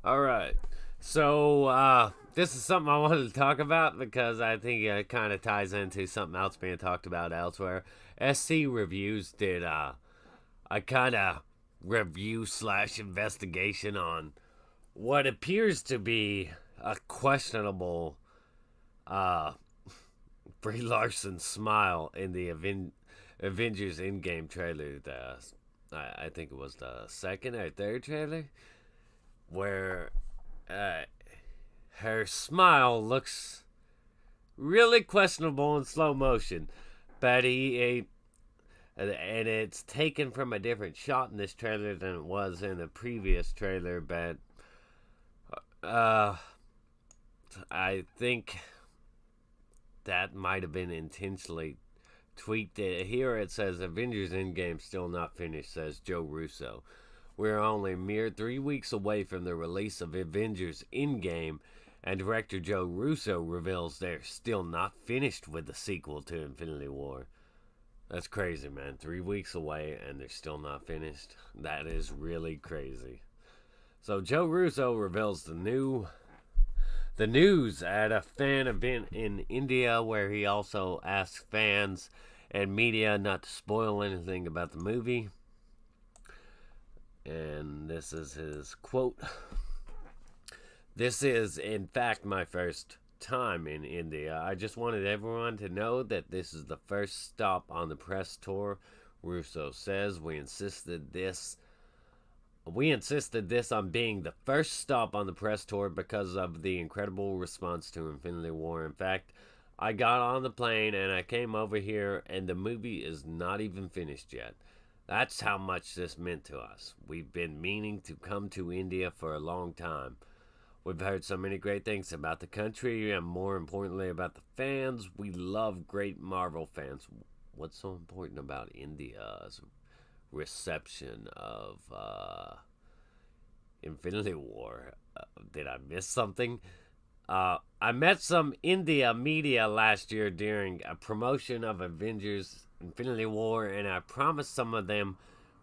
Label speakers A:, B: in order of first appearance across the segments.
A: All right. So, this is something I wanted to talk about because I think it kind of ties into something else being talked about elsewhere. SC Reviews did a kind of review slash investigation on what appears to be a questionable uh, Brie Larson smile in the Avengers Endgame trailer. I think it was the second or third trailer where uh, her smile looks really questionable in slow motion. But and it's taken from a different shot in this trailer than it was in the previous trailer. But uh, I think that might have been intentionally tweaked. Here it says Avengers Endgame still not finished, says Joe Russo. We're only a mere 3 weeks away from the release of Avengers Endgame, and director Joe Russo reveals they're still not finished with the sequel to Infinity War. That's crazy, man. 3 weeks away and they're still not finished. That is really crazy. So Joe Russo reveals the news at a fan event in India where he also asks fans and media not to spoil anything about the movie. And this is his quote. This is, in fact, my first time in India. I just wanted everyone to know that this is the first stop on the press tour. Russo says we insisted this on being the first stop on the press tour because of the incredible response to Infinity War. In fact, I got on the plane and I came over here and the movie is not even finished yet. That's how much this meant to us. We've been meaning to come to India for a long time. We've heard so many great things about the country and more importantly about the fans. We love great Marvel fans. What's so important about India's reception of Infinity War? Did I miss something? I met some India media last year during a promotion of Avengers Infinity War, and I promised some of them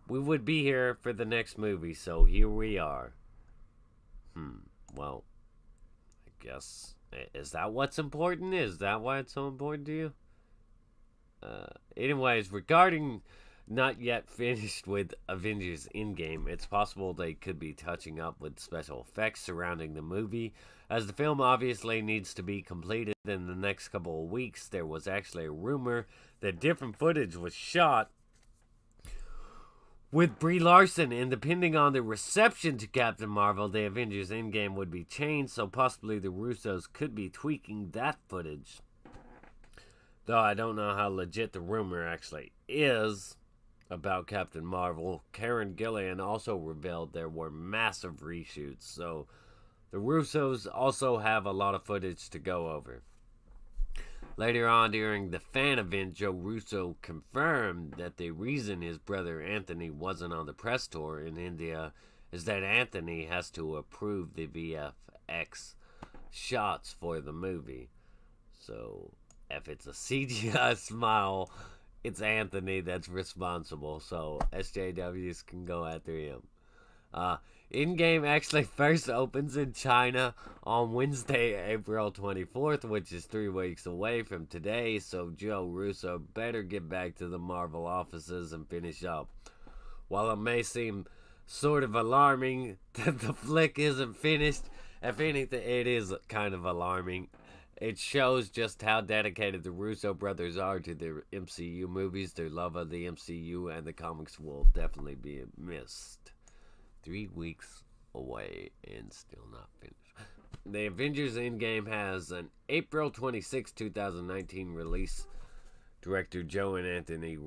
A: we would be here for the next movie, so here we are. Well, I guess. Is that what's important? Is that why it's so important to you? Anyways, regarding not yet finished with Avengers Endgame, it's possible they could be touching up with special effects surrounding the movie. As the film obviously needs to be completed in the next couple of weeks, there was actually a rumor that different footage was shot with Brie Larson, and depending on the reception to Captain Marvel, the Avengers Endgame would be changed, so possibly the Russos could be tweaking that footage. Though I don't know how legit the rumor actually is about Captain Marvel. Karen Gillan also revealed there were massive reshoots, so the Russos also have a lot of footage to go over. Later on during the fan event, Joe Russo confirmed that the reason his brother Anthony wasn't on the press tour in India is that Anthony has to approve the VFX shots for the movie. So if it's a CGI smile, it's Anthony that's responsible. So SJWs can go after him. Uh, In-game actually first opens in China on Wednesday, April 24th, which is 3 weeks away from today, so Joe Russo better get back to the Marvel offices and finish up. While it may seem sort of alarming that the flick isn't finished, if anything, it is kind of alarming. It shows just how dedicated the Russo brothers are to their MCU movies. Their love of the MCU and the comics will definitely be missed. 3 weeks away and still not finished. The Avengers Endgame has an April 26, 2019 release. Director Joe and Anthony.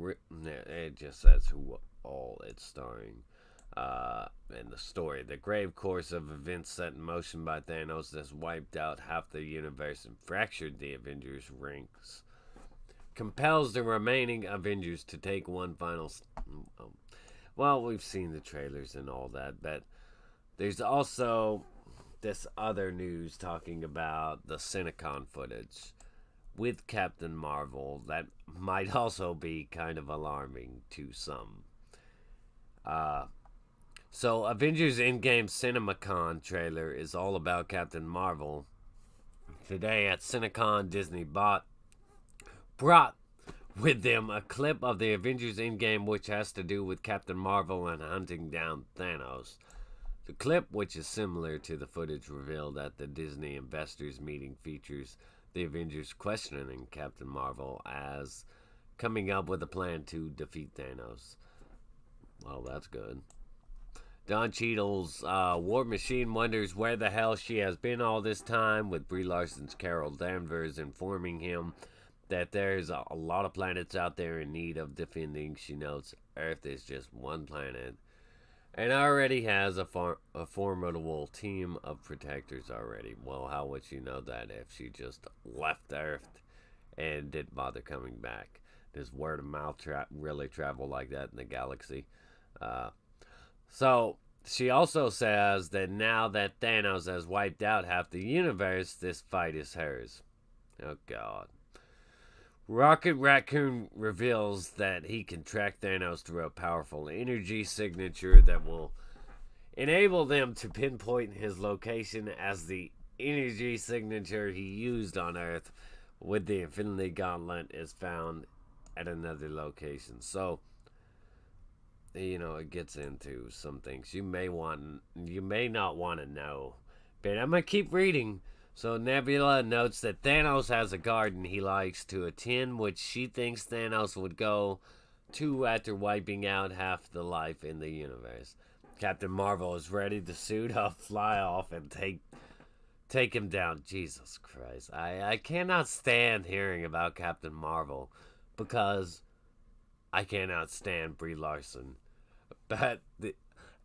A: It just says who all it's starring. And the story. The grave course of events set in motion by Thanos has wiped out half the universe and fractured the Avengers' ranks. Compels the remaining Avengers to take one final. Well, we've seen the trailers and all that, but there's also this other news talking about the Cinemacon footage with Captain Marvel that might also be kind of alarming to some. Uh, So, Avengers Endgame Cinemacon trailer is all about Captain Marvel. Today at Cinemacon, Disney brought with them a clip of the Avengers Endgame, which has to do with Captain Marvel and hunting down Thanos. The clip, which is similar to the footage revealed at the Disney investors meeting, features the Avengers questioning Captain Marvel as coming up with a plan to defeat Thanos. Well, that's good. Don Cheadle's War Machine wonders where the hell she has been all this time, with Brie Larson's Carol Danvers informing him that there's a lot of planets out there in need of defending. She notes Earth is just one planet and already has a formidable team of protectors already. Well, how would she know that if she just left Earth and didn't bother coming back? Does word of mouth really travel like that in the galaxy? So she also says that now that Thanos has wiped out half the universe, this fight is hers. Oh, God. Rocket Raccoon reveals that he can track Thanos through a powerful energy signature that will enable them to pinpoint his location, as the energy signature he used on Earth with the Infinity Gauntlet is found at another location. So, it gets into some things you may not want to know, but I'm gonna keep reading. So Nebula notes that Thanos has a garden he likes to attend, which she thinks Thanos would go to after wiping out half the life in the universe. Captain Marvel is ready to suit up, fly off, and take him down. Jesus Christ. I cannot stand hearing about Captain Marvel because I cannot stand Brie Larson.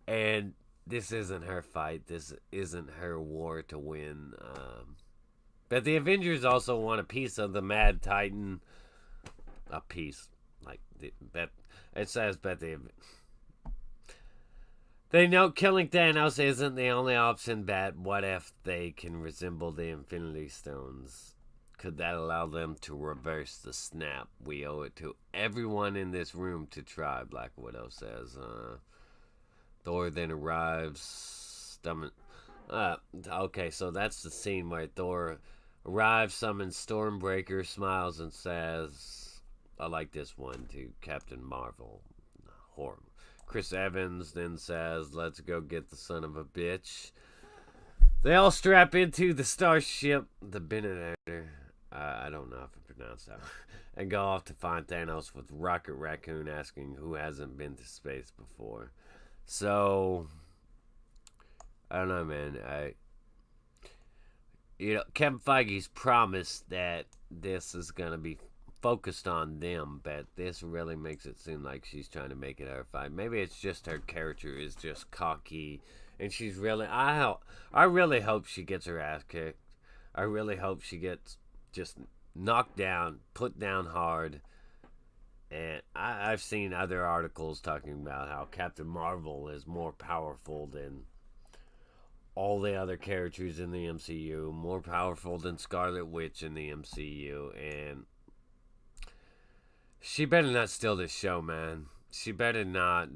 A: And this isn't her fight. This isn't her war to win. But the Avengers also want a piece of the Mad Titan. A piece. It says, but they know killing Thanos isn't the only option, but what if they can resemble the Infinity Stones? Could that allow them to reverse the snap? We owe it to everyone in this room to try, Black Widow says. Thor then arrives. Okay, so that's the scene where Thor arrives, summons Stormbreaker, smiles, and says, I like this one, to Captain Marvel. Horrible. Chris Evans then says, let's go get the son of a bitch. They all strap into the starship, the Benedict. I don't know if I pronounced that. And go off to find Thanos, with Rocket Raccoon asking who hasn't been to space before. So, I don't know, man. Kevin Feige's promised that this is going to be focused on them, but this really makes it seem like she's trying to make it her fight. Maybe it's just her character is just cocky, and she's really... I really hope she gets her ass kicked. I really hope she gets just knocked down, put down hard. And I've seen other articles talking about how Captain Marvel is more powerful than all the other characters in the MCU, more powerful than Scarlet Witch in the MCU, and she better not steal this show, man. She better not.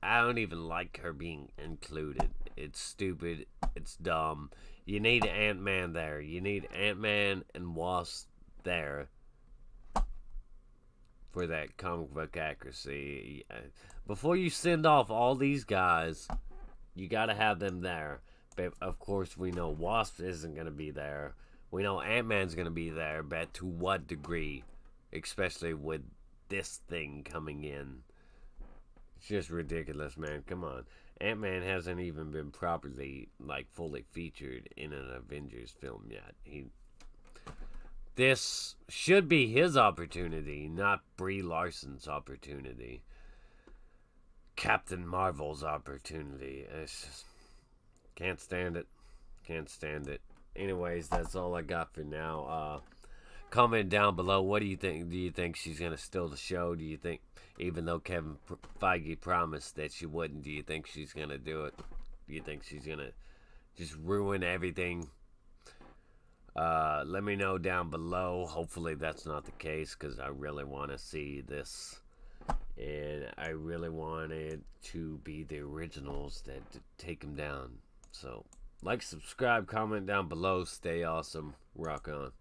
A: I don't even like her being included. It's stupid. It's dumb. You need Ant-Man there. You need Ant-Man and Wasp there for that comic book accuracy. Before you send off all these guys, you gotta have them there. But of course, we know Wasp isn't gonna be there. We know Ant-Man's gonna be there, but to what degree? Especially with this thing coming in. It's just ridiculous, man. Come on. Ant-Man hasn't even been properly, fully featured in an Avengers film yet. This should be his opportunity, not Brie Larson's opportunity. Captain Marvel's opportunity. It's just... can't stand it. Can't stand it. Anyways, that's all I got for now. Comment down below. What do you think? Do you think she's going to steal the show? Do you think, even though Kevin Feige promised that she wouldn't, do you think she's going to do it? Do you think she's going to just ruin everything? Let me know down below. Hopefully that's not the case, because I really want to see this and I really wanted to be the originals that take them down. So, like, subscribe, comment down below. Stay awesome. Rock on.